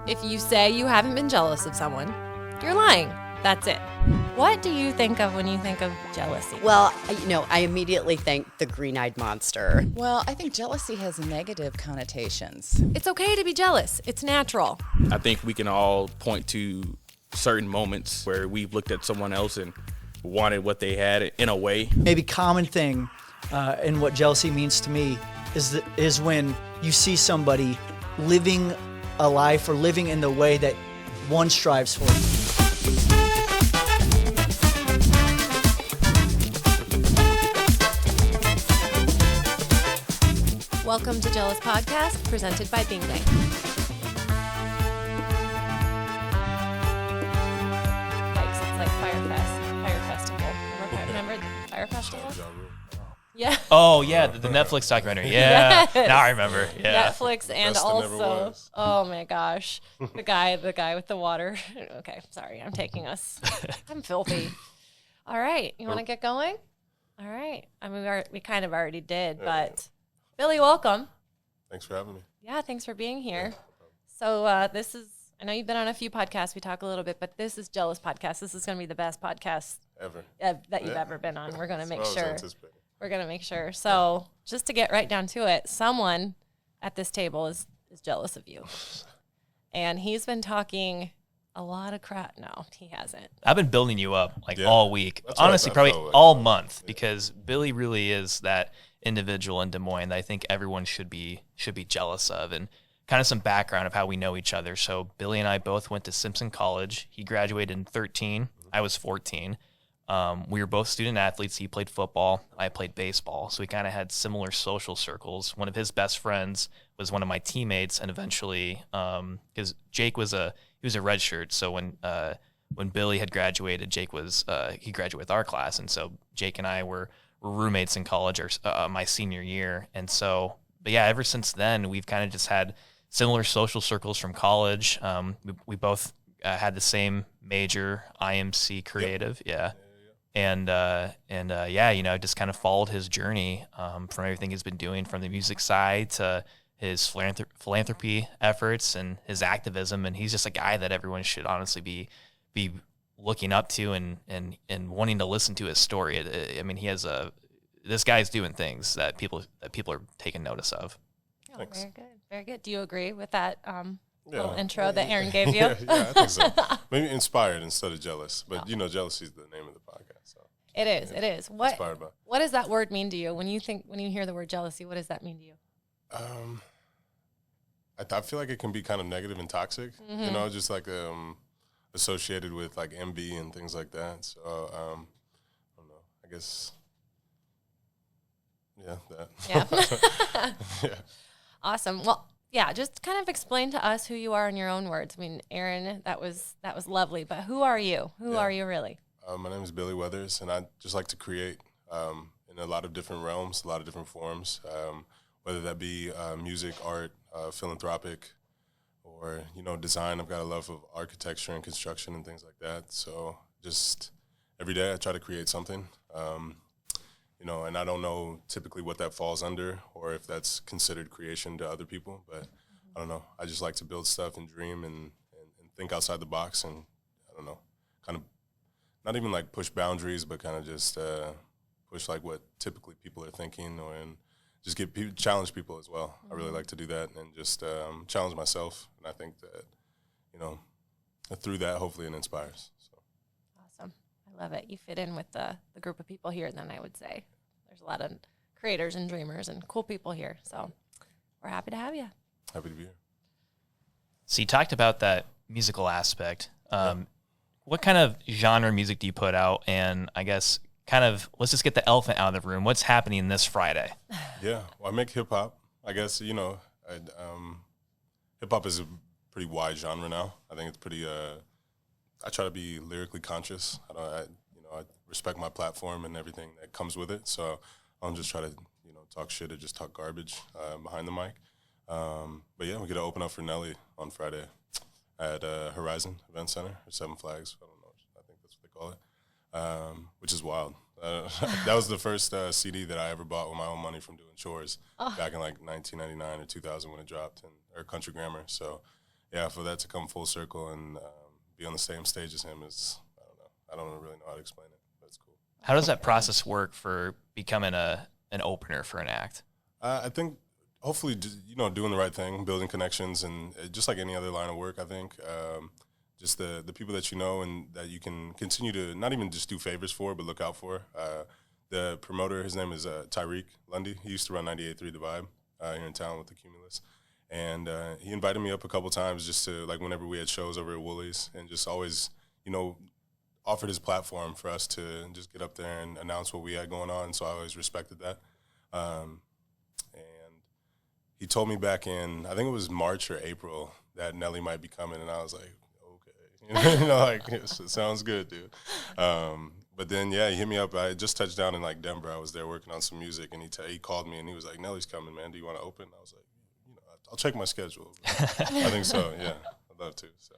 If you say you haven't been jealous of someone, you're lying. That's it. What do you think of when you think of jealousy? Well, I immediately think the green-eyed monster. Well, I think jealousy has negative connotations. It's okay to be jealous. It's natural. I think we can all point to certain moments where we've looked at someone else and wanted what they had in a way. Maybe common thing in what jealousy means to me is when you see somebody living a life or living in the way that one strives for. Welcome to Jealous Podcast, presented by Bing Bang. It's like Fire Festival. Remember the Fire Festival? Yeah. Oh, yeah, the Netflix documentary. Yeah. Yes. Now I remember. Yeah. Netflix and Best that never also, was. oh my gosh, the guy with the water. Okay, sorry, I'm taking us. I'm filthy. All right, you want to get going? All right. I mean, we kind of already did, but Billy, welcome. Thanks for having me. Yeah, thanks for being here. So this is, I know you've been on a few podcasts. We talk a little bit, but this is Jealous Podcast. This is going to be the best podcast Ever. that you've ever been on. We're going to make That's what I sure. was anticipating. We're going to make sure. So just to get right down to it, someone at this table is jealous of you. And he's been talking a lot of crap. No, he hasn't. I've been building you up all week. That's what Honestly, I probably felt like. all month because Billy really is that individual in Des Moines that I think everyone should be jealous of. And kind of some background of how we know each other. So Billy and I both went to Simpson College. He graduated in 13. I was 14. We were both student athletes. He played football. I played baseball. So we kind of had similar social circles. One of his best friends was one of my teammates, and eventually, because Jake was a redshirt. So when Billy had graduated, Jake he graduated with our class, and so Jake and I were roommates in college, my senior year. And so, but yeah, ever since then, we've kind of just had similar social circles from college. We both had the same major, IMC creative. Yeah. And just kind of followed his journey from everything he's been doing from the music side to his philanthropy efforts and his activism. And he's just a guy that everyone should honestly be looking up to and wanting to listen to his story. I mean, this guy's doing things that people are taking notice of. Oh, Thanks. very good. Very good. Do you agree with that little Yeah. intro that Aaron gave you? yeah, I think so. Maybe inspired instead of jealous. But, jealousy is the name of the podcast. So. It is. It is. Inspired by. What does that word mean to you? When you hear the word jealousy, what does that mean to you? I feel like it can be kind of negative and toxic, just like associated with like envy and things like that. So, I don't know. I guess, that. Yeah. Yeah. Awesome. Well, yeah, just kind of explain to us who you are in your own words. I mean, Aaron, that was lovely, but who are you? Who are you really? My name is Billy Weathers, and I just like to create in a lot of different realms, a lot of different forms, whether that be music, art, philanthropic, or, design. I've got a love of architecture and construction and things like that. So just every day I try to create something, and I don't know typically what that falls under or if that's considered creation to other people, but I don't know. I just like to build stuff and dream and think outside the box and, I don't know, kind of not even like push boundaries, but kind of just push like what typically people are thinking and just challenge people as well. I really like to do that and just challenge myself. And I think that, through that, hopefully it inspires. So. Awesome. I love it. You fit in with the group of people here, then I would say. There's a lot of creators and dreamers and cool people here. So we're happy to have you. Happy to be here. So you talked about that musical aspect. What kind of genre music do you put out? And I guess let's just get the elephant out of the room. What's happening this Friday? Yeah, well, I make hip hop. I guess hip hop is a pretty wide genre now. I think it's pretty. I try to be lyrically conscious. I respect my platform and everything that comes with it. So I don't just try to talk shit or just talk garbage behind the mic. But yeah, we get to open up for Nelly on Friday at Horizon Event Center or Seven Flags. I don't know. I think that's what they call it, which is wild. That was the first CD that I ever bought with my own money from doing chores back in like 1999 or 2000 when it dropped, or Country Grammar. So yeah, for that to come full circle and be on the same stage as him is, I don't know. I don't really know how to explain it. That's cool. How does that process work for becoming an opener for an act? I think hopefully, doing the right thing, building connections, and just like any other line of work, I think just the people that you know and that you can continue to not even just do favors for, but look out for. The promoter, his name is Tyreek Lundy. He used to run 98.3 The Vibe here in town with the Cumulus. And he invited me up a couple times just to, like, whenever we had shows over at Woolies, and just always, offered his platform for us to just get up there and announce what we had going on. So I always respected that. And he told me back in, I think it was March or April, that Nelly might be coming. And I was like, okay, it sounds good, dude. But then, yeah, he hit me up. I just touched down in, like, Denver. I was there working on some music, and he called me, and he was like, Nelly's coming, man. Do you want to open? I was like, I'll check my schedule. I think so, yeah. I'd love to. So.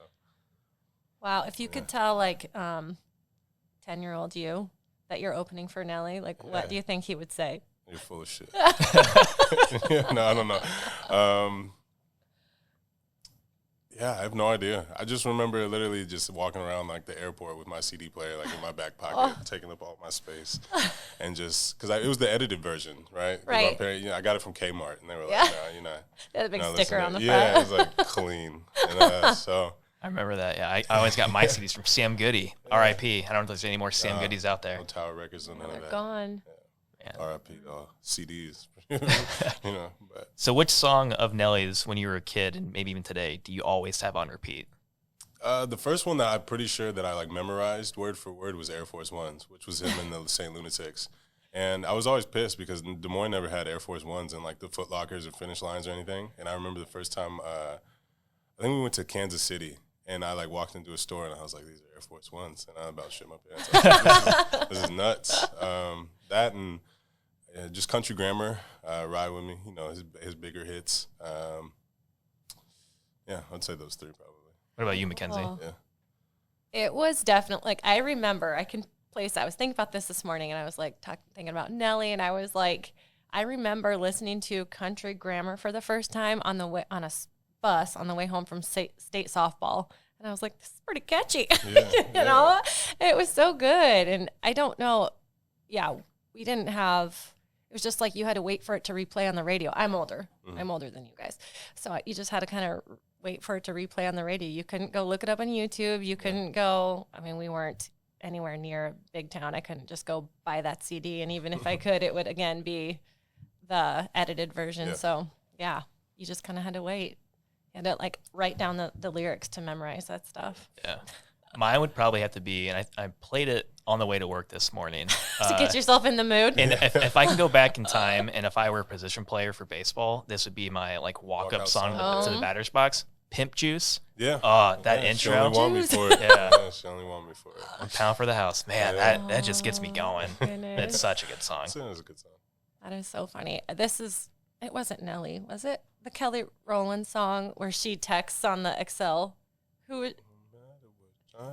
Wow, if you could tell, like, 10-year-old you that you're opening for Nelly, like, what do you think he would say? You're full of shit. No, I don't know. Yeah, I have no idea. I just remember literally just walking around like the airport with my CD player like in my back pocket, taking up all my space, and just because it was the edited version, right? Right. I got it from Kmart, and they were like, "No, you're not." They had a big sticker on the front. Yeah, it was like clean, and so. I remember that. Yeah, I always got my CDs from Sam Goody, R.I.P. I don't know if there's any more Sam Goodies out there. No Tower Records or none of They're that. gone. Yeah. R.I.P. CDs. But. So which song of Nelly's when you were a kid and maybe even today do you always have on repeat? The first one that I'm pretty sure that I like memorized word for word was Air Force Ones, which was him in the St. Lunatics. And I was always pissed because Des Moines never had Air Force Ones and like the Foot Lockers or Finish Lines or anything. And I remember the first time, I think we went to Kansas City, and I like walked into a store and I was like, these are Air Force Ones. And I about shit my pants. I was like, this is nuts. That and just Country Grammar, Ride With Me, his bigger hits. Yeah, I'd say those three probably. What about you, Mackenzie? Oh. Yeah. It was definitely, like, I remember, I can place, I was thinking about this morning, and I was like thinking about Nelly, and I was like, I remember listening to Country Grammar for the first time on a bus on the way home from state softball, and I was like, this is pretty catchy. Yeah, It was so good. And I don't know, we didn't have, it was just like you had to wait for it to replay on the radio. I'm older. Mm-hmm. I'm older than you guys. So you just had to kind of wait for it to replay on the radio. You couldn't go look it up on YouTube. You couldn't go, we weren't anywhere near a big town. I couldn't just go buy that CD. And even if I could, it would, again, be the edited version. Yeah. So, you just kind of had to wait. You had to, like, write down the lyrics to memorize that stuff. Yeah. Mine would probably have to be, and I played it on the way to work this morning. To get yourself in the mood. And if I can go back in time, and if I were a position player for baseball, this would be my like walk-up song to the batter's box. Pimp Juice. Yeah. That intro. She only want me for it. Yeah. She only want me for it. One pound for the house. Man, that just gets me going. Goodness. It's such a good song. It was a good song. That is so funny. It wasn't Nelly, was it? The Kelly Rowland song where she texts on the Excel.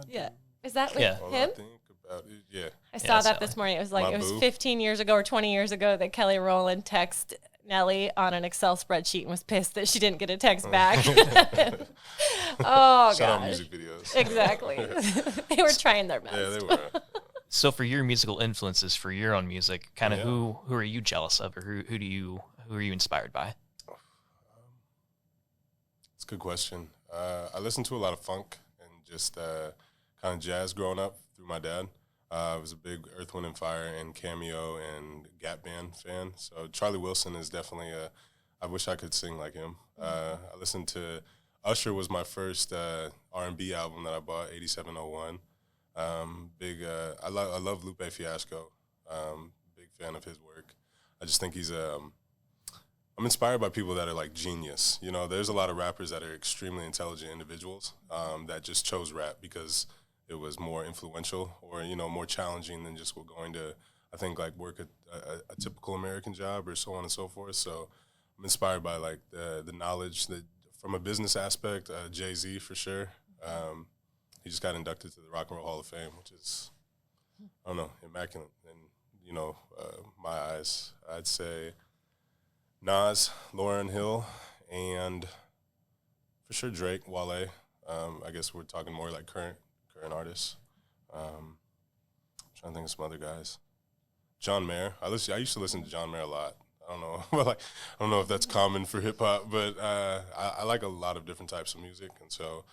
Yeah. Is that with Yeah. All him? I think about it, yeah. I saw that Sally. this morning. It was like, My it was boo. 15 years ago or 20 years ago that Kelly Rowland texted Nelly on an Excel spreadsheet and was pissed that she didn't get a text back. Oh, Shout out gosh. music videos. Exactly. They were trying their best. Yeah, they were. So for your musical influences for your own music, kind of who are you jealous of, or who are you inspired by? It's a good question. I listened to a lot of funk and just kind of jazz growing up through my dad. I was a big Earth, Wind, and Fire and Cameo and Gap Band fan. So Charlie Wilson is definitely I wish I could sing like him. I listened to Usher was my first R&B album that I bought, 8701. I love Lupe Fiasco. Big fan of his work. I just think he's I'm inspired by people that are like genius. There's a lot of rappers that are extremely intelligent individuals that just chose rap because it was more influential or, more challenging than just going to, I think, like work a typical American job or so on and so forth. So I'm inspired by like the knowledge that from a business aspect, Jay-Z for sure. He just got inducted to the Rock and Roll Hall of Fame, which is, I don't know, immaculate. And, my eyes, I'd say Nas, Lauryn Hill, and For sure, Drake, Wale. I guess we're talking more like current artists. Trying to think of some other guys. John Mayer. I used to listen to John Mayer a lot. I don't know, I don't know if that's common for hip hop, but I like a lot of different types of music, and so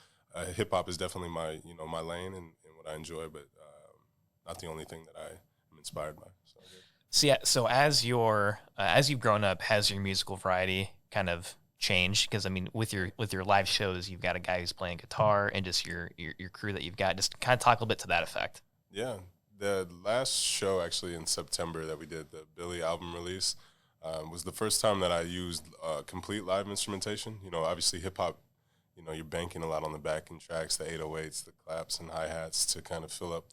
hip hop is definitely my lane and what I enjoy, but not the only thing that I am inspired by. So as you've grown up, has your musical variety kind of changed? Because I mean, with your live shows, you've got a guy who's playing guitar, and just your crew that you've got. Just kind of talk a little bit to that effect. Yeah, the last show actually in September that we did, the Billy album release, was the first time that I used complete live instrumentation. Obviously hip hop, you're banking a lot on the backing tracks, the 808s, the claps and hi-hats to kind of fill up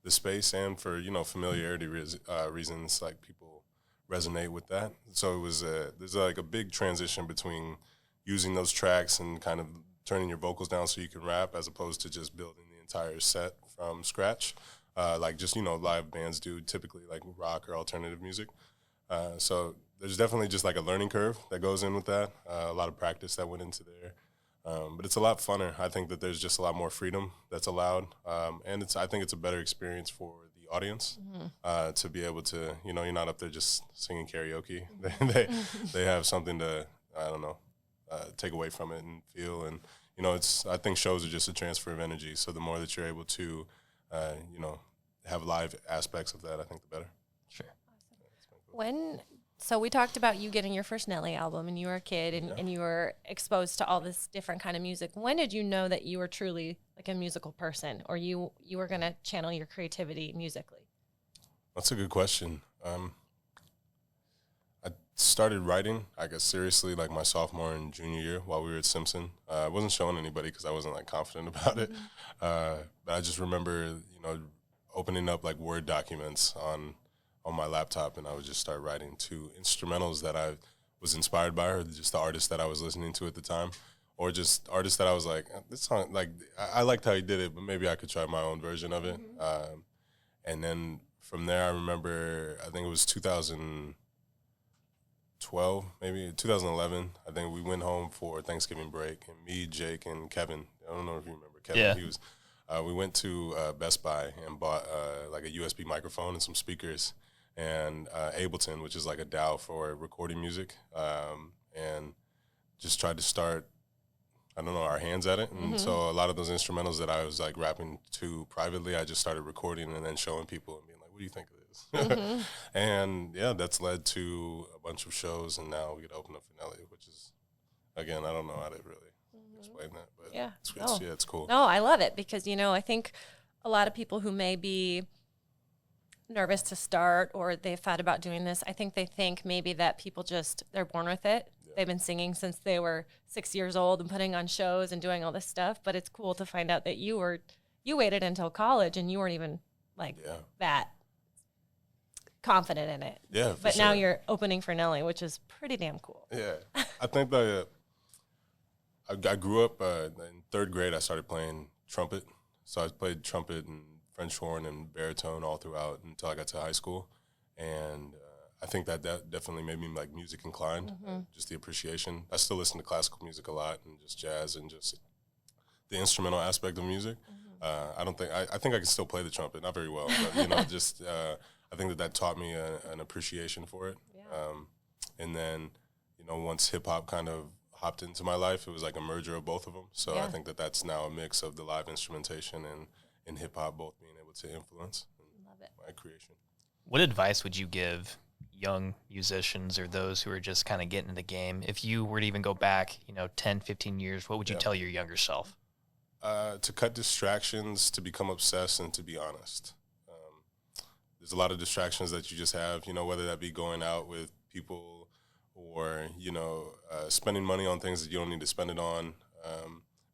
the space, and for, familiarity reasons, like people resonate with that. So it was there's like a big transition between using those tracks and kind of turning your vocals down so you can rap, as opposed to just building the entire set from scratch, like just, live bands do typically, like rock or alternative music. So there's definitely just like a learning curve that goes in with that, a lot of practice that went into there. But it's a lot funner. I think that there's just a lot more freedom that's allowed. And I think it's a better experience for the audience, to be able to, you're not up there just singing karaoke. They have something to, I don't know, take away from it and feel. And, I think shows are just a transfer of energy. So the more that you're able to, have live aspects of that, I think the better. Sure. So we talked about you getting your first Nelly album, and you were a kid, and you were exposed to all this different kind of music. When did you know that you were truly like a musical person, or you were going to channel your creativity musically? That's a good question. I started writing, I guess, seriously, like my sophomore and junior year while we were at Simpson. I wasn't showing anybody because I wasn't like confident about it. But I just remember, opening up like Word documents on my laptop, and I would just start writing to instrumentals that I was inspired by, or just the artists that I was listening to at the time, or just artists that I was like, this song, like, I liked how he did it, but maybe I could try my own version of it. And then from there, I remember, I think it was 2012, maybe 2011. I think we went home for Thanksgiving break, and me, Jake, and Kevin. I don't know if you remember Kevin. Yeah. He was. We went to Best Buy and bought like a USB microphone and some speakers, and Ableton, which is like a DAW for recording music, and just tried to start, our hands at it. And so a lot of those instrumentals that I was like rapping to privately, I just started recording and then showing people and being like, what do you think of this? And yeah, that's led to a bunch of shows, and now we get to open up for Nelly, which is, again, I don't know how to really explain that, but it's cool. No, I love it because, I think a lot of people who may be nervous to start, or they've thought about doing this, I think they think maybe that people they're born with it. Yeah. They've been singing since they were 6 years old and putting on shows and doing all this stuff. But it's cool to find out that you waited until college and you weren't even that confident in it. Yeah. But now you're opening for Nelly, which is pretty damn cool. Yeah. I think that I grew up in third grade. I started playing trumpet. So I played trumpet and French horn and baritone all throughout until I got to high school. And I think that definitely made me like music inclined, just the appreciation. I still listen to classical music a lot, and just jazz, and just the instrumental aspect of music. I think I can still play the trumpet, not very well, but just I think that taught me an appreciation for it. Yeah. And then, once hip hop kind of hopped into my life, it was like a merger of both of them. So I think that's now a mix of the live instrumentation and hip hop both being able to influence my creation. What advice would you give young musicians or those who are just kind of getting in the game? If you were to even go back, 10, 15 years, what would you tell your younger self? To cut distractions, to become obsessed, and to be honest. There's a lot of distractions that you just have, whether that be going out with people or, spending money on things that you don't need to spend it on,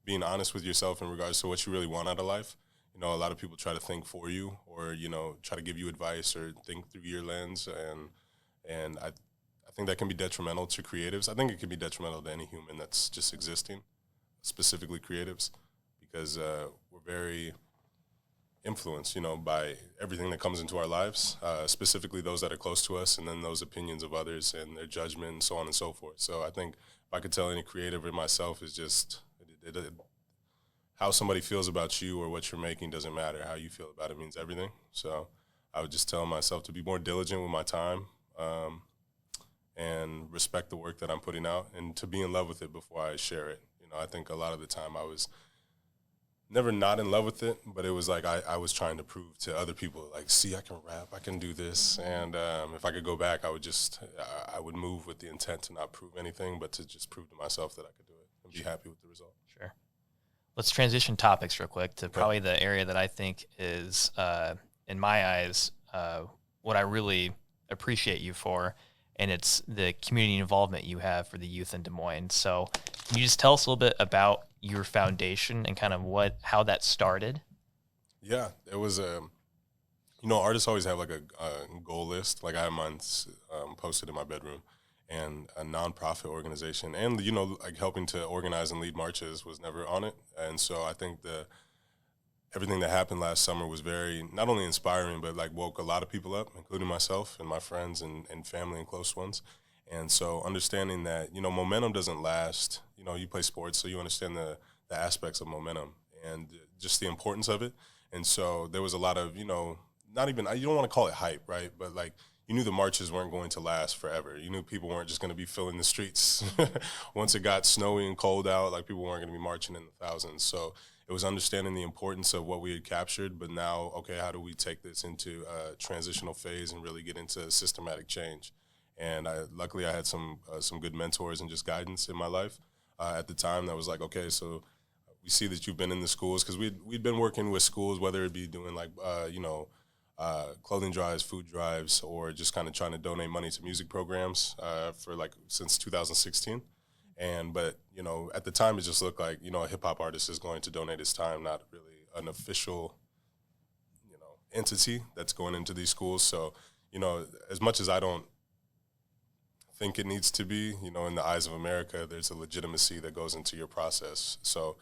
being honest with yourself in regards to what you really want out of life. A lot of people try to think for you, or, try to give you advice or think through your lens. And I think that can be detrimental to creatives. I think it can be detrimental to any human that's just existing, specifically creatives, because we're very influenced, by everything that comes into our lives, specifically those that are close to us, and then those opinions of others and their judgment and so on and so forth. So I think if I could tell any creative or myself is just how somebody feels about you or what you're making doesn't matter. How you feel about it means everything. So I would just tell myself to be more diligent with my time, and respect the work that I'm putting out, and to be in love with it before I share it. You know, I think a lot of the time I was never not in love with it, but it was like I was trying to prove to other people, like, see, I can rap, I can do this. And if I could go back, I would move with the intent to not prove anything, but to just prove to myself that I could do it and be happy with the result. Sure. Let's transition topics real quick to probably the area that I think is, in my eyes, what I really appreciate you for, and it's the community involvement you have for the youth in Des Moines. So can you just tell us a little bit about your foundation and kind of how that started? Yeah, it was artists always have like a goal list. Like I have mine posted in my bedroom, and a nonprofit organization, and like helping to organize and lead marches was never on it. And so I think everything that happened last summer was very not only inspiring, but like woke a lot of people up, including myself and my friends and family and close ones. And so understanding that, momentum doesn't last. You play sports, so you understand the aspects of momentum and just the importance of it. And so there was a lot of, not even, you don't want to call it hype, right? But like, you knew the marches weren't going to last forever. You knew people weren't just going to be filling the streets. Once it got snowy and cold out, like people weren't going to be marching in the thousands. So it was understanding the importance of what we had captured, but now, okay, how do we take this into a transitional phase and really get into systematic change? And luckily I had some good mentors and just guidance in my life at the time that was like, okay, so we see that you've been in the schools, because we'd been working with schools, whether it be doing like, clothing drives, food drives, or just kind of trying to donate money to music programs for like since 2016. But at the time it just looked like, a hip hop artist is going to donate his time, not really an official, entity that's going into these schools. So, as much as I don't think it needs to be, in the eyes of America, there's a legitimacy that goes into your process. So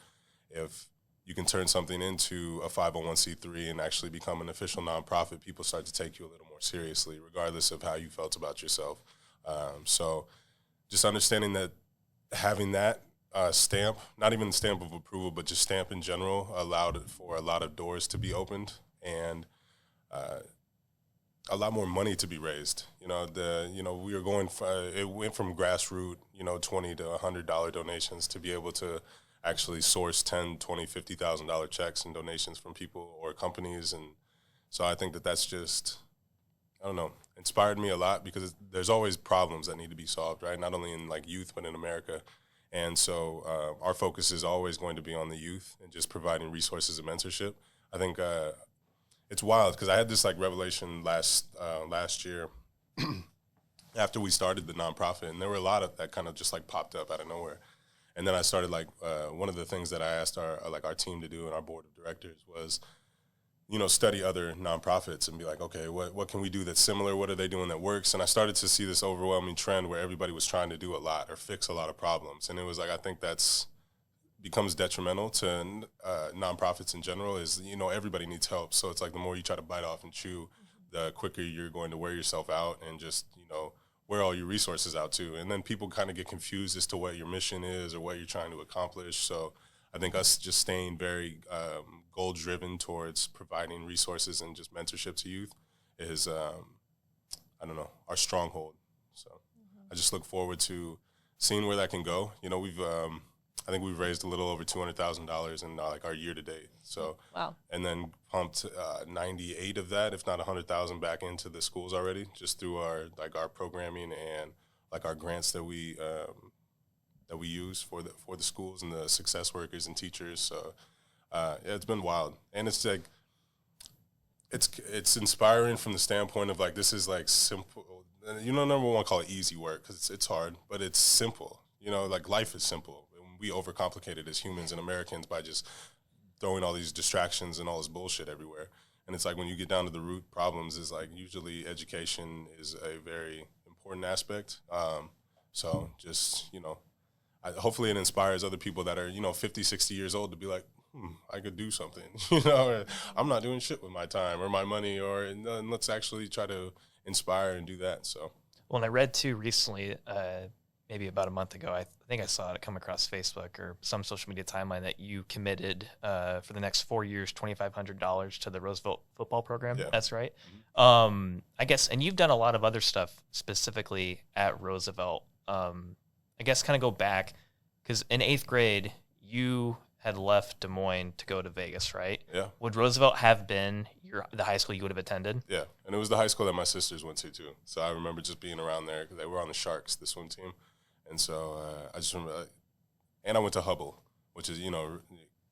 if you can turn something into a 501c3 and actually become an official nonprofit, people start to take you a little more seriously, regardless of how you felt about yourself. So just understanding that having that stamp, not even the stamp of approval, but just stamp in general, allowed for a lot of doors to be opened and a lot more money to be raised. We were going, it went from grassroots, $20 to $100 donations to be able to actually source $10, $20, $50,000 checks and donations from people or companies. And so I think that's just, inspired me a lot, because there's always problems that need to be solved, right? Not only in like youth, but in America. And so our focus is always going to be on the youth and just providing resources and mentorship. I think it's wild, because I had this like revelation last year after we started the nonprofit, and there were a lot of that kind of just like popped up out of nowhere. And then I started like one of the things that I asked our team to do and our board of directors was, study other nonprofits and be like, okay, what can we do that's similar? What are they doing that works? And I started to see this overwhelming trend where everybody was trying to do a lot or fix a lot of problems. And it was like, I think that's becomes detrimental to nonprofits in general is, everybody needs help. So it's like the more you try to bite off and chew, the quicker you're going to wear yourself out and just, wear all your resources out to. And then people kind of get confused as to what your mission is or what you're trying to accomplish. So I think us just staying very goal-driven towards providing resources and just mentorship to youth is, our stronghold. So I just look forward to seeing where that can go. I think we've raised a little over $200,000 in like our year to date. So, wow. And then pumped 98 of that, if not 100,000, back into the schools already, just through our programming and like our grants that we use for the schools and the success workers and teachers. So, it's been wild, and it's like it's inspiring from the standpoint of like this is like simple. Number one, call it easy work because it's hard, but it's simple. Like life is simple. We overcomplicate it as humans and Americans by just throwing all these distractions and all this bullshit everywhere. And it's like when you get down to the root problems is like usually education is a very important aspect. So just, hopefully it inspires other people that are, 50, 60 years old to be like, I could do something, I'm not doing shit with my time or my money and let's actually try to inspire and do that. So. Well, and I read too recently, maybe about a month ago, I think I saw it come across Facebook or some social media timeline that you committed for the next 4 years, $2,500 to the Roosevelt football program. Yeah. That's right. I guess, and you've done a lot of other stuff specifically at Roosevelt. I guess kind of go back, because in 8th grade, you had left Des Moines to go to Vegas, right? Yeah. Would Roosevelt have been the high school you would have attended? Yeah, and it was the high school that my sisters went to too. So I remember just being around there because they were on the Sharks, the swim team, and so I just remember. And I went to Hubble, which is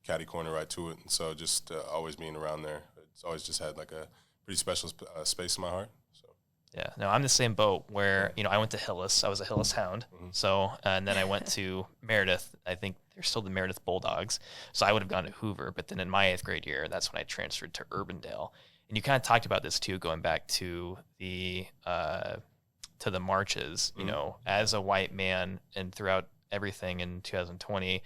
catty corner right to it, and so just always being around there, it's always just had like a pretty special space in my heart. So. Yeah, no, I'm the same boat where, I went to Hillis. I was a Hillis Hound. So, and then I went to Meredith. I think they're still the Meredith Bulldogs. So I would have gone to Hoover. But then in my 8th grade year, that's when I transferred to Urbandale. And you kind of talked about this too, going back to the marches, as a white man and throughout everything in 2020,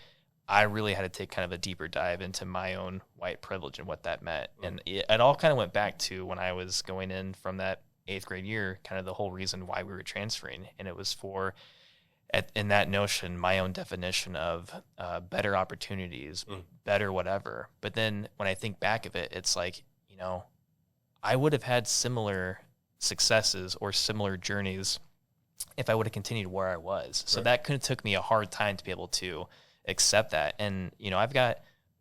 I really had to take kind of a deeper dive into my own white privilege and what that meant. And it all kind of went back to when I was going in from that 8th grade year, kind of the whole reason why we were transferring. And it was for, in that notion, my own definition of better opportunities, better whatever. But then when I think back of it, it's like, I would have had similar successes or similar journeys if I would have continued where I was. So that could have took me a hard time to be able to accept that. And,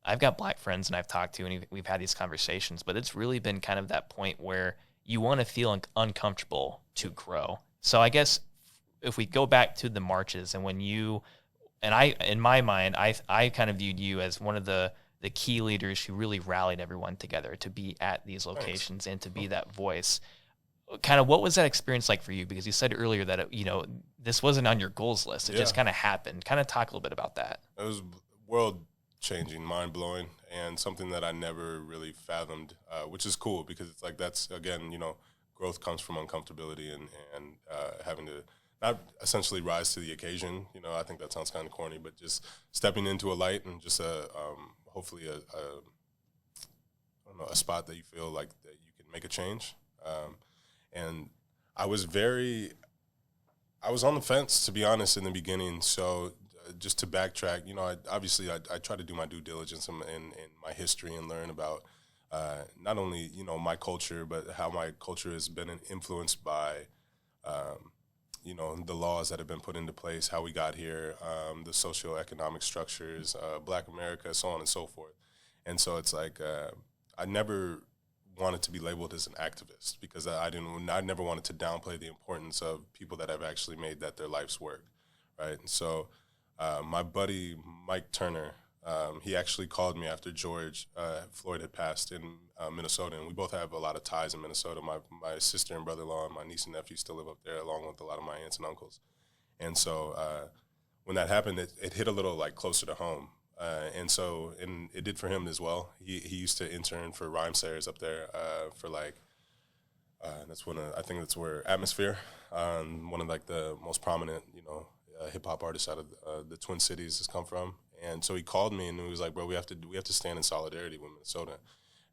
I've got black friends and I've talked to, and we've had these conversations, but it's really been kind of that point where you want to feel uncomfortable to grow. So I guess if we go back to the marches, and when you, and I, in my mind, I kind of viewed you as one of the key leaders who really rallied everyone together to be at these locations and to be that voice. Kind of what was that experience like for you? Because you said earlier that, this wasn't on your goals list. It just kind of happened. Kind of talk a little bit about that. It was world-changing, mind-blowing, and something that I never really fathomed, which is cool because it's like that's, again, growth comes from uncomfortability and having to not essentially rise to the occasion. I think that sounds kind of corny, but just stepping into a light and just hopefully a spot that you feel like that you can make a change. And I was on the fence, to be honest, in the beginning. So just to backtrack, I try to do my due diligence in my history and learn about not only, my culture, but how my culture has been influenced by, the laws that have been put into place, how we got here, the socioeconomic structures, Black America, so on and so forth. And so it's like I never wanted to be labeled as an activist because I never wanted to downplay the importance of people that have actually made that their life's work, right? And so my buddy Mike Turner, he actually called me after George Floyd had passed in Minnesota, and we both have a lot of ties in Minnesota. My sister and brother-in-law and my niece and nephew still live up there, along with a lot of my aunts and uncles. And so when that happened, it hit a little like closer to home. And it did for him as well. He used to intern for Rhymesayers up there for I think that's where Atmosphere, one of like the most prominent, hip hop artists out of the Twin Cities has come from. And so he called me and he was like, bro, we have to stand in solidarity with Minnesota.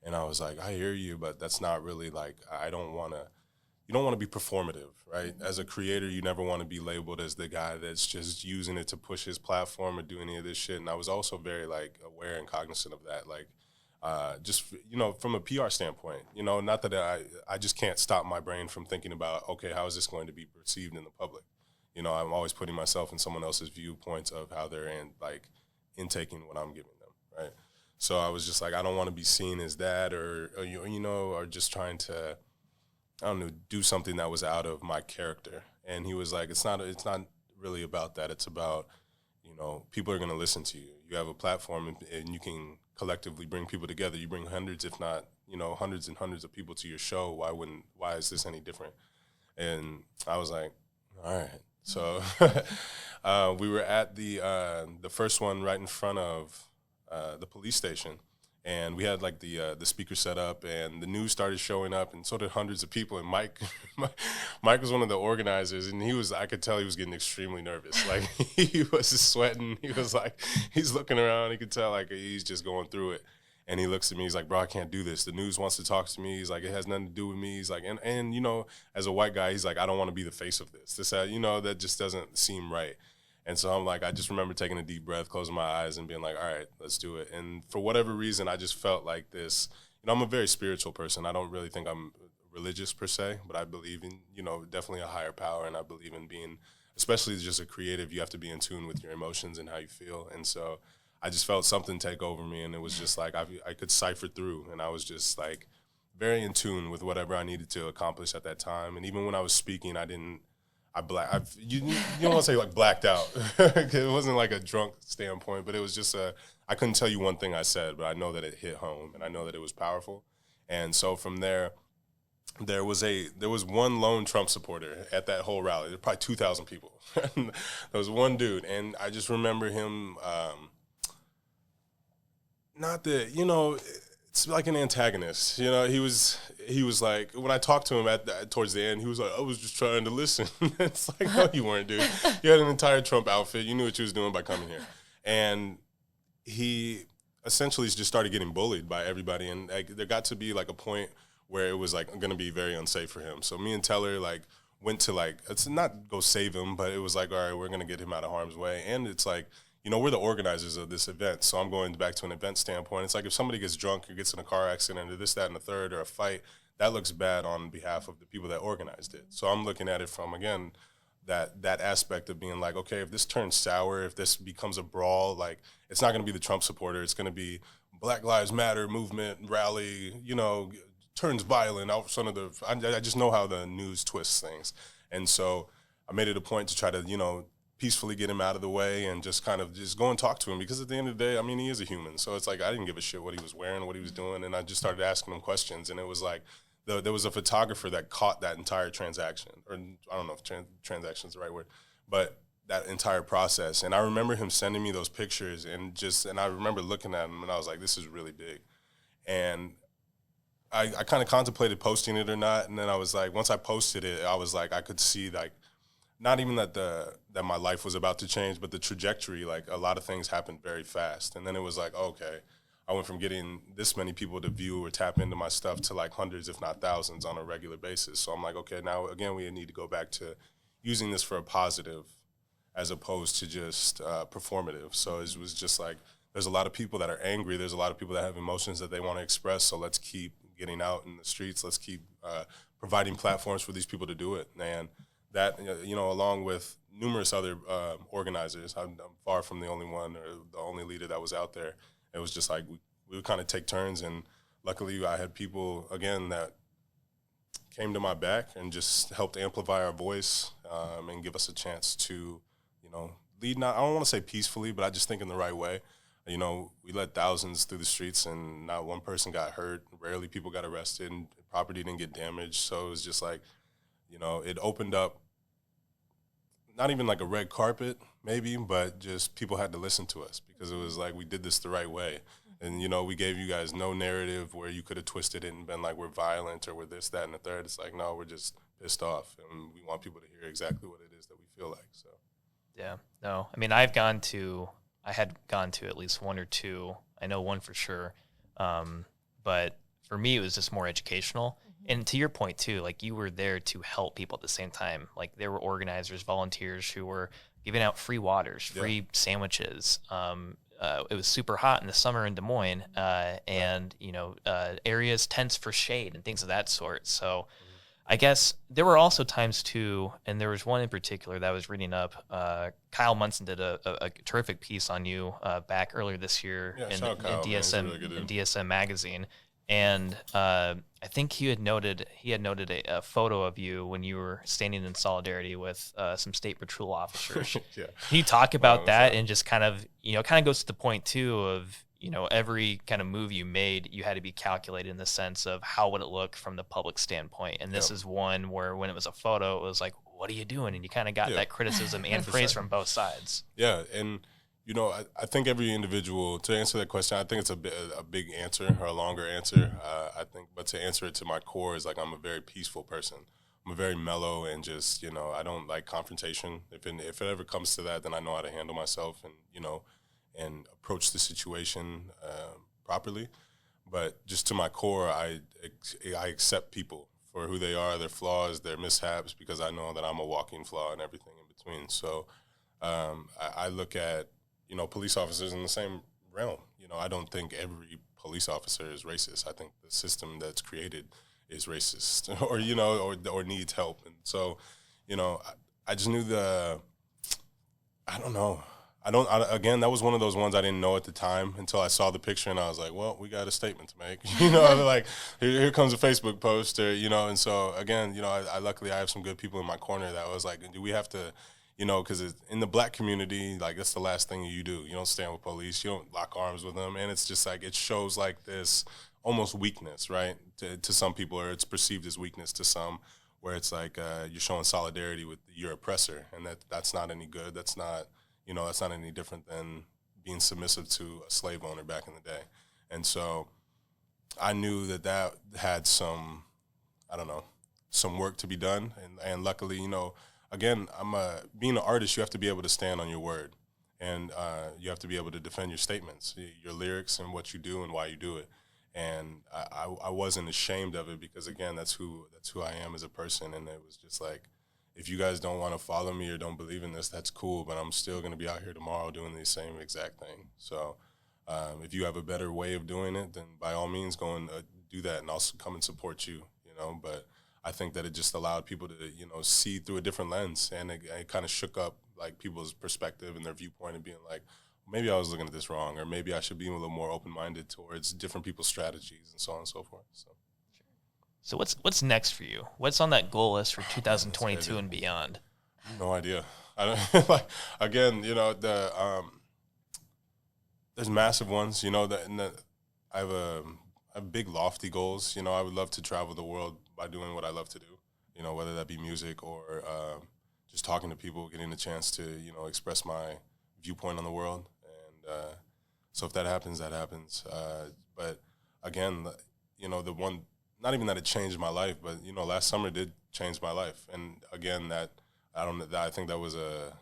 And I was like, I hear you, but that's not really like, you don't want to be performative, right? As a creator, you never want to be labeled as the guy that's just using it to push his platform or do any of this shit. And I was also very like aware and cognizant of that. Like, just, from a PR standpoint, not that I just can't stop my brain from thinking about, okay, how is this going to be perceived in the public? I'm always putting myself in someone else's viewpoints of how they're intaking what I'm giving them, right? So I was just like, I don't want to be seen as that or just trying to, I don't know, do something that was out of my character. And he was like, it's not really about that. It's about, people are going to listen to you. You have a platform and you can collectively bring people together. You bring hundreds, if not, hundreds and hundreds of people to your show. Why is this any different? And I was like, all right. So we were at the first one right in front of the police station. And we had like the speaker set up, and the news started showing up, and so did hundreds of people. And Mike was one of the organizers, and I could tell he was getting extremely nervous. Like he was sweating. He was like, he's looking around. He could tell like he's just going through it. And he looks at me, he's like, bro, I can't do this. The news wants to talk to me. He's like, it has nothing to do with me. He's like, and you know, as a white guy, he's like, I don't want to be the face of this. You know, that just doesn't seem right. And so I'm like, I just remember taking a deep breath, closing my eyes and being like, all right, let's do it. And for whatever reason, I just felt like this, you know, I'm a very spiritual person. I don't really think I'm religious per se, but I believe in, you know, definitely a higher power. And I believe in being, especially as just a creative, you have to be in tune with your emotions and how you feel. And so I just felt something take over me, and it was just like I could cipher through, and I was just like very in tune with whatever I needed to accomplish at that time. And even when I was speaking, you don't want to say like blacked out. It wasn't like a drunk standpoint, but it was just I couldn't tell you one thing I said, but I know that it hit home, and I know that it was powerful. And so from there was one lone Trump supporter at that whole rally. There were probably 2,000 people. There was one dude, and I just remember him. Not that, you know, it's like an antagonist. You know, he was like, when I talked to him towards the end, he was like, I was just trying to listen. It's like, no, you weren't, dude. You had an entire Trump outfit. You knew what you was doing by coming here. And he essentially just started getting bullied by everybody. And like, there got to be like a point where it was like going to be very unsafe for him. So me and Teller like went to like, it's not go save him, but it was like, all right, we're going to get him out of harm's way. And it's like, you know, we're the organizers of this event, so I'm going back to an event standpoint. It's like if somebody gets drunk or gets in a car accident or this, that, and the third, or a fight, that looks bad on behalf of the people that organized it. So I'm looking at it from, again, that aspect of being like, okay, if this turns sour, if this becomes a brawl, like it's not going to be the Trump supporter. It's going to be Black Lives Matter movement, rally, you know, turns violent out front of the – I just know how the news twists things. And so I made it a point to try to, you know, peacefully get him out of the way and just kind of just go and talk to him, because at the end of the day, I mean, he is a human. So it's like I didn't give a shit what he was wearing, what he was doing, and I just started asking him questions. And it was like there was a photographer that caught that entire transaction, or I don't know if transaction is the right word, but that entire process. And I remember him sending me those pictures, and I remember looking at him, and I was like, this is really big. And I kind of contemplated posting it or not, and then I was like, once I posted it, I was like, I could see like, not even that my life was about to change, but the trajectory, like a lot of things happened very fast. And then it was like, okay, I went from getting this many people to view or tap into my stuff to like hundreds, if not thousands, on a regular basis. So I'm like, okay, now again, we need to go back to using this for a positive as opposed to just performative. So it was just like, there's a lot of people that are angry. There's a lot of people that have emotions that they want to express. So let's keep getting out in the streets. Let's keep providing platforms for these people to do it. And that, you know, along with numerous other organizers, I'm far from the only one or the only leader that was out there. It was just like we would kind of take turns, and luckily I had people, again, that came to my back and just helped amplify our voice and give us a chance to, you know, lead, I don't want to say peacefully, but I just think in the right way. You know, we led thousands through the streets, and not one person got hurt. Rarely people got arrested, and property didn't get damaged. So it was just like, you know, it opened up not even like a red carpet maybe, but just people had to listen to us, because it was like we did this the right way. And, you know, we gave you guys no narrative where you could have twisted it and been like, we're violent or we're this, that, and the third. It's like, no, we're just pissed off, and we want people to hear exactly what it is that we feel like. So, yeah, no, I mean, I had gone to at least one or two. I know one for sure. But for me, it was just more educational. And to your point too, like you were there to help people at the same time. Like there were organizers, volunteers who were giving out free waters, free sandwiches. It was super hot in the summer in Des Moines, and you know, areas, tents for shade and things of that sort. So I guess there were also times too, and there was one in particular that I was reading up. Kyle Munson did a terrific piece on you back earlier this year in DSM magazine. And I think he had noted a photo of you when you were standing in solidarity with some state patrol officers. Yeah. Can you talk about that and just kind of goes to the point too of, you know, every kind of move you made, you had to be calculated in the sense of how would it look from the public standpoint. And this is one where when it was a photo, it was like, what are you doing? And you kind of got that criticism and praise from both sides. Yeah. And, you know, I think every individual, to answer that question, I think it's a big answer or a longer answer. I think, but to answer it to my core is like, I'm a very peaceful person. I'm a very mellow and just, you know, I don't like confrontation. If it ever comes to that, then I know how to handle myself and, you know, and approach the situation properly. But just to my core, I accept people for who they are, their flaws, their mishaps, because I know that I'm a walking flaw and everything in between. So I look at, police officers in the same realm. I don't think every police officer is racist. I think the system that's created is racist or needs help. And so, I just knew I don't know. Again, that was one of those ones I didn't know at the time until I saw the picture and I was like, well, we got a statement to make. Like here comes a Facebook post and so again, luckily I have some good people in my corner that was like, do we have to, because in the black community, like that's the last thing you do. You don't stand with police. You don't lock arms with them. And it's just like, it shows like this almost weakness, right? To some people, or it's perceived as weakness to some, where it's like you're showing solidarity with your oppressor. And that's not any good. That's not any different than being submissive to a slave owner back in the day. And so I knew that had some work to be done. And luckily, again, being an artist, you have to be able to stand on your word. And you have to be able to defend your statements, your lyrics and what you do and why you do it. And I wasn't ashamed of it because, again, that's who I am as a person. And it was just like, if you guys don't want to follow me or don't believe in this, that's cool, but I'm still going to be out here tomorrow doing the same exact thing. So if you have a better way of doing it, then by all means go and do that, and I'll come and support you, But I think that it just allowed people to, see through a different lens, and it kind of shook up like people's perspective and their viewpoint and being like, maybe I was looking at this wrong, or maybe I should be a little more open-minded towards different people's strategies and so on and so forth. So what's next for you? What's on that goal list for 2022 and beyond? No idea. I don't like. Again, there's massive ones. I have big lofty goals. I would love to travel the world by doing what I love to do. Whether that be music or just talking to people, getting the chance to express my viewpoint on the world. And so if that happens, that happens. But again, the one. Not even that it changed my life, but last summer did change my life. And again, I think that was a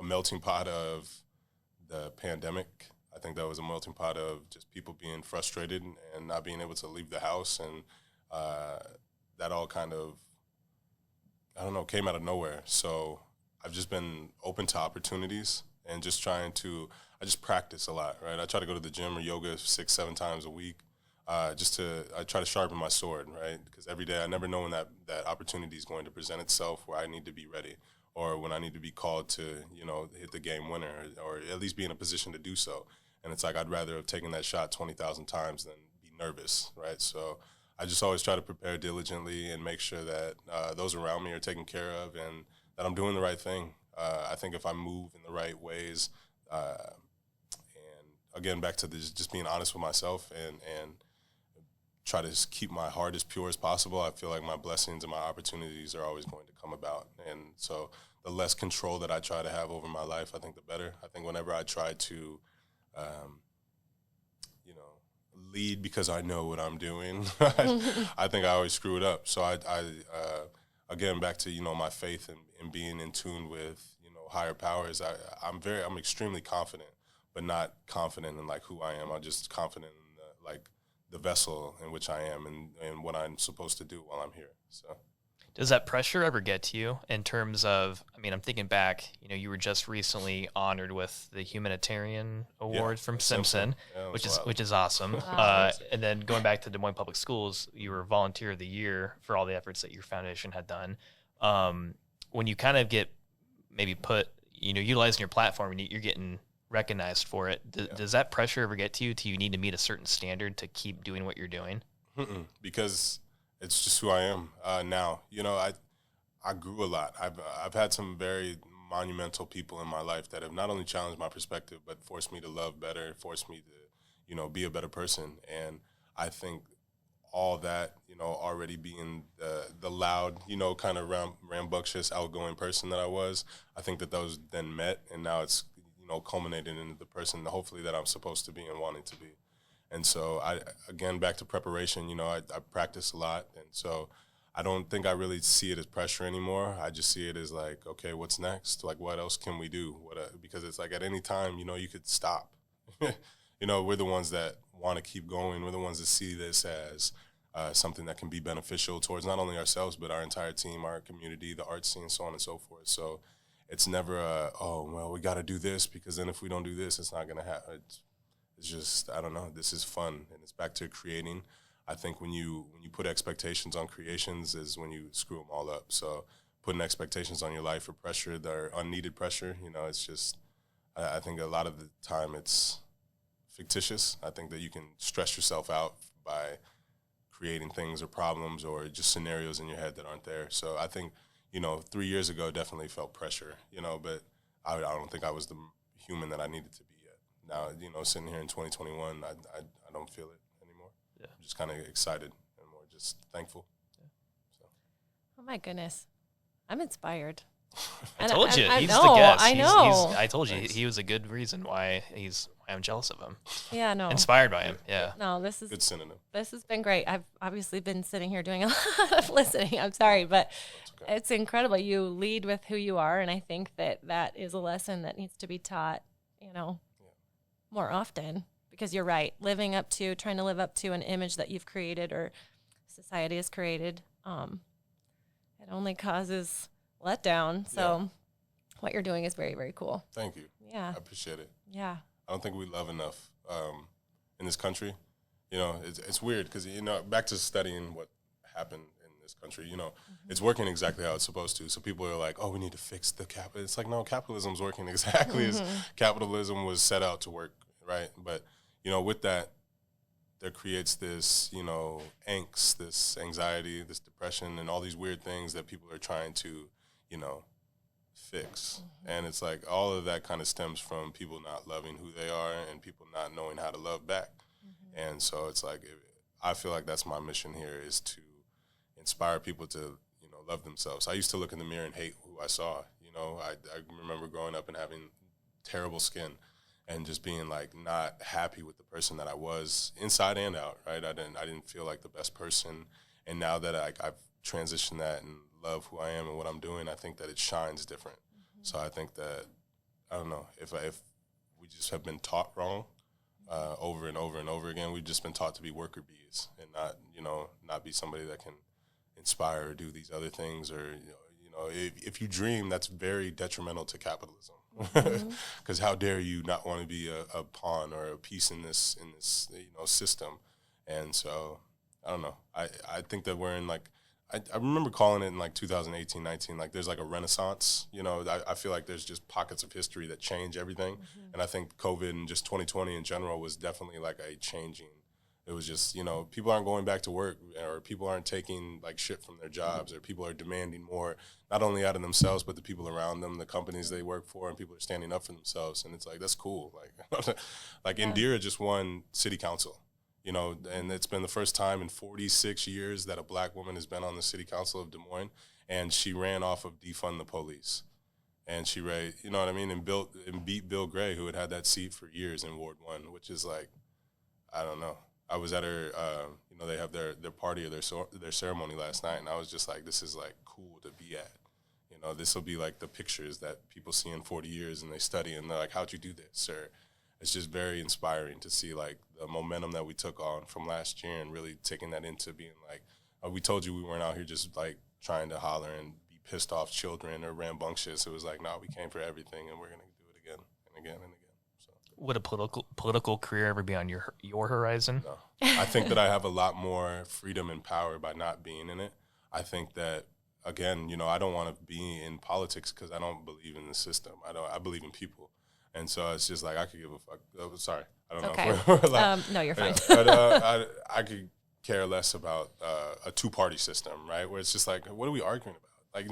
melting pot of the pandemic. I think that was a melting pot of just people being frustrated and not being able to leave the house, and that all kind of, came out of nowhere. So I've just been open to opportunities and just I just practice a lot, right? I try to go to the gym or yoga 6-7 times a week. I try to sharpen my sword, right? Because every day I never know when that opportunity is going to present itself where I need to be ready, or when I need to be called to, hit the game winner, or at least be in a position to do so. And it's like, I'd rather have taken that shot 20,000 times than be nervous, right? So I just always try to prepare diligently and make sure that those around me are taken care of and that I'm doing the right thing. I think if I move in the right ways, and again, back to this, just being honest with myself and try to just keep my heart as pure as possible, I feel like my blessings and my opportunities are always going to come about. And so the less control that I try to have over my life, I think the better. I think whenever I try to, lead because I know what I'm doing, I think I always screw it up. So I again, back to, my faith and being in tune with, higher powers, I'm extremely confident, but not confident in like who I am. I'm just confident in the vessel in which I am and what I'm supposed to do while I'm here. So, does that pressure ever get to you in terms of, I'm thinking back, you were just recently honored with the Humanitarian Award from Simpson, which is awesome. And then going back to Des Moines Public Schools, you were Volunteer of the Year for all the efforts that your foundation had done. When you kind of get maybe utilizing your platform and you're getting recognized for it, does that pressure ever get to you till you need to meet a certain standard to keep doing what you're doing? Because it's just who I am now. I grew a lot. I've had some very monumental people in my life that have not only challenged my perspective, but forced me to love better, forced me to, be a better person. And I think all that, already being the loud, kind of rambunctious, outgoing person that I was, I think that those then met, and now it's, culminated into the person, hopefully, that I'm supposed to be and wanting to be. And so, back to preparation, I practice a lot. And so I don't think I really see it as pressure anymore. I just see it as like, okay, what's next? Like, what else can we do? Because it's like at any time, you could stop. you know, we're the ones that want to keep going. We're the ones that see this as something that can be beneficial towards not only ourselves, but our entire team, our community, the art scene, so on and so forth. So it's never oh, well, we got to do this because then if we don't do this, it's not going to happen. It's just, I don't know, this is fun. And it's back to creating. I think when you put expectations on creations is when you screw them all up. So putting expectations on your life or pressure that are unneeded pressure, you know, it's just, I think a lot of the time it's fictitious. I think that you can stress yourself out by creating things or problems or just scenarios in your head that aren't there. So I think, you know, 3 years ago definitely felt pressure, you know, but I don't think I was the human that I needed to be yet. Now, you know, sitting here in 2021, I don't feel it anymore. Yeah. I'm just kind of excited and more just thankful. Yeah. So. Oh my goodness, I'm inspired. I told you, he's know, the guest. I know. I told you, he was a good reason why I'm jealous of him. Yeah, no. Inspired by him, yeah. No, this is good synonym. This has been great. I've obviously been sitting here doing a lot of listening. I'm sorry, but okay. It's incredible. You lead with who you are, and I think that is a lesson that needs to be taught, you know, more often. Because you're right, trying to live up to an image that you've created or society has created, it only causes letdown. So what you're doing is very, very cool. Thank you. Yeah. I appreciate it. Yeah. I don't think we love enough in this country. You know, it's weird because, you know, back to studying what happened in this country, you know, it's working exactly how it's supposed to. So people are like, oh, we need to fix the capital. It's like, no, capitalism's working exactly as capitalism was set out to work, right? But, you know, with that, there creates this, you know, angst, this anxiety, this depression, and all these weird things that people are trying to, you know, fix. And it's like all of that kind of stems from people not loving who they are and people not knowing how to love back. And so it's like, I feel like that's my mission here, is to inspire people to, you know, love themselves. I used to look in the mirror and hate who I saw. You know, I remember growing up and having terrible skin and just being like not happy with the person that I was inside and out, right? I didn't feel like the best person. And now that I've transitioned that and love who I am and what I'm doing, I think that it shines different. So I think that, I don't know, if we just have been taught wrong over and over and over again, we've just been taught to be worker bees and not, you know, not be somebody that can inspire or do these other things. Or, you know, if you dream, that's very detrimental to capitalism. Because how dare you not want to be a pawn or a piece in this you know, system. And so I don't know. I think that we're in like, I remember calling it in like 2018, 19, like there's like a renaissance. You know, I feel like there's just pockets of history that change everything. And I think COVID and just 2020 in general was definitely like a changing. It was just, you know, people aren't going back to work, or people aren't taking like shit from their jobs, or people are demanding more, not only out of themselves, but the people around them, the companies they work for, and people are standing up for themselves. And it's like, that's cool. Like Indira just won city council, you know, and it's been the first time in 46 years that a black woman has been on the city council of Des Moines, and she ran off of defund the police. And she, you know what I mean, and beat Bill Gray, who had that seat for years in Ward 1, which is like, I don't know. I was at her, you know, they have their party or their ceremony last night, and I was just like, this is like cool to be at. You know, this will be like the pictures that people see in 40 years and they study, and they're like, how'd you do this? Or it's just very inspiring to see like the momentum that we took on from last year and really taking that into being like, we told you we weren't out here just like trying to holler and be pissed off children or rambunctious. It was like, no, we came for everything, and we're going to do it again and again and again. Would a political career ever be on your horizon? No. I think that I have a lot more freedom and power by not being in it. I think that, again, you know, I don't want to be in politics because I don't believe in the system. I believe in people. And so it's just like, I could give a fuck. Oh, sorry. I don't know. Okay. If we're like, no, you're fine. But I could care less about a two-party system, right? Where it's just like, what are we arguing about? Like,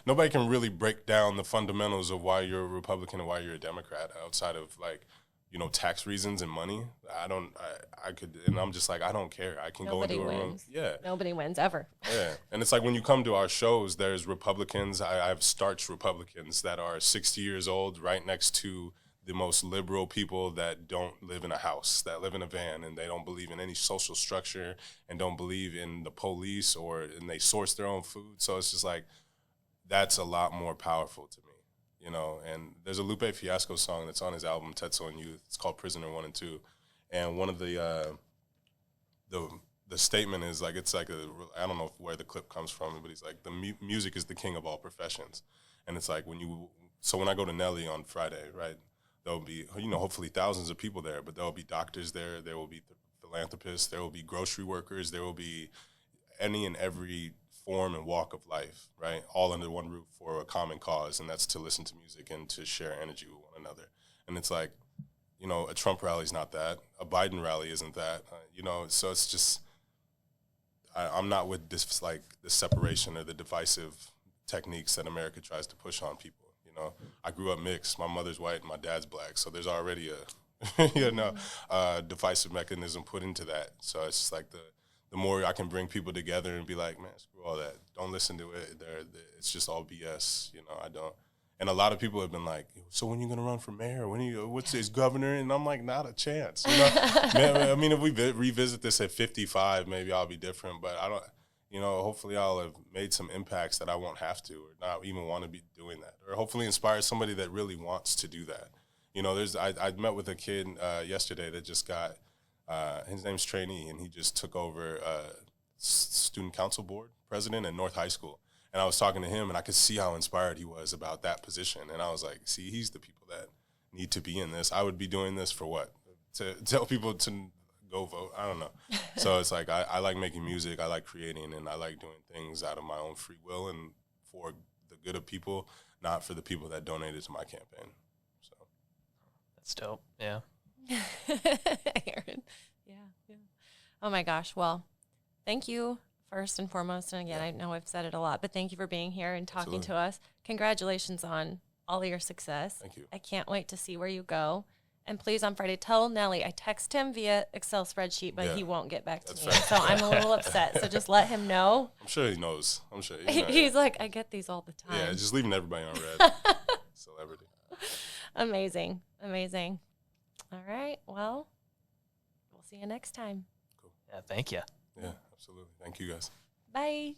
nobody can really break down the fundamentals of why you're a Republican and why you're a Democrat outside of, like, you know, tax reasons and money. I could, and I'm just like, I don't care. I can Nobody go into a room. wins. Yeah. Nobody wins ever. Yeah. And it's like when you come to our shows, there's Republicans. I have starch Republicans that are 60 years old right next to the most liberal people that don't live in a house, that live in a van, and they don't believe in any social structure and don't believe in the police, and they source their own food. So it's just like, that's a lot more powerful to me, you know. And there's a Lupe Fiasco song that's on his album Tetzel and Youth. It's called Prisoner 1 and 2. And one of the statement is like, it's like I don't know where the clip comes from, but he's like, the music is the king of all professions. And it's like when I go to Nelly on Friday, right, there'll be, hopefully thousands of people there, but there'll be doctors there, there will be philanthropists, there will be grocery workers, there will be any and every form and walk of life, right, all under one roof for a common cause, and that's to listen to music and to share energy with one another. And it's like, a Trump rally is not that, a Biden rally isn't that, so it's just, I'm not with this, like, the separation or the divisive techniques that America tries to push on people. I grew up mixed. My mother's white and my dad's black, so there's already a divisive mechanism put into that. So it's just like the more I can bring people together and be like, man, screw all that. Don't listen to it. It's just all BS. I don't. And a lot of people have been like, so when are you going to run for mayor? What's this, governor? And I'm like, not a chance. Man, I mean, if we revisit this at 55, maybe I'll be different. But I don't. Hopefully I'll have made some impacts that I won't have to or not even want to be doing that, or hopefully inspire somebody that really wants to do that. I met with a kid yesterday that just got, his name's Trainee, and he just took over student council board president at North High School. And I was talking to him, and I could see how inspired he was about that position. And I was like, see, he's the people that need to be in this. I would be doing this for what? To tell people to go vote. I don't know. So it's like I like making music, I like creating, and I like doing things out of my own free will and for the good of people, not for the people that donated to my campaign. So That's dope. Yeah. Aaron. Yeah. Oh my gosh. Well, thank you first and foremost. And again, I know I've said it a lot, but thank you for being here and talking to us. Congratulations on all of your success. Thank you. I can't wait to see where you go. And please, on Friday, tell Nelly I text him via Excel spreadsheet, but he won't get back to me. Fair. So I'm a little upset. So just let him know. I'm sure he knows. He's like, I get these all the time. Yeah, just leaving everybody on red. Celebrity. Amazing. All right. Well, we'll see you next time. Yeah. Thank you. Yeah, absolutely. Thank you guys. Bye.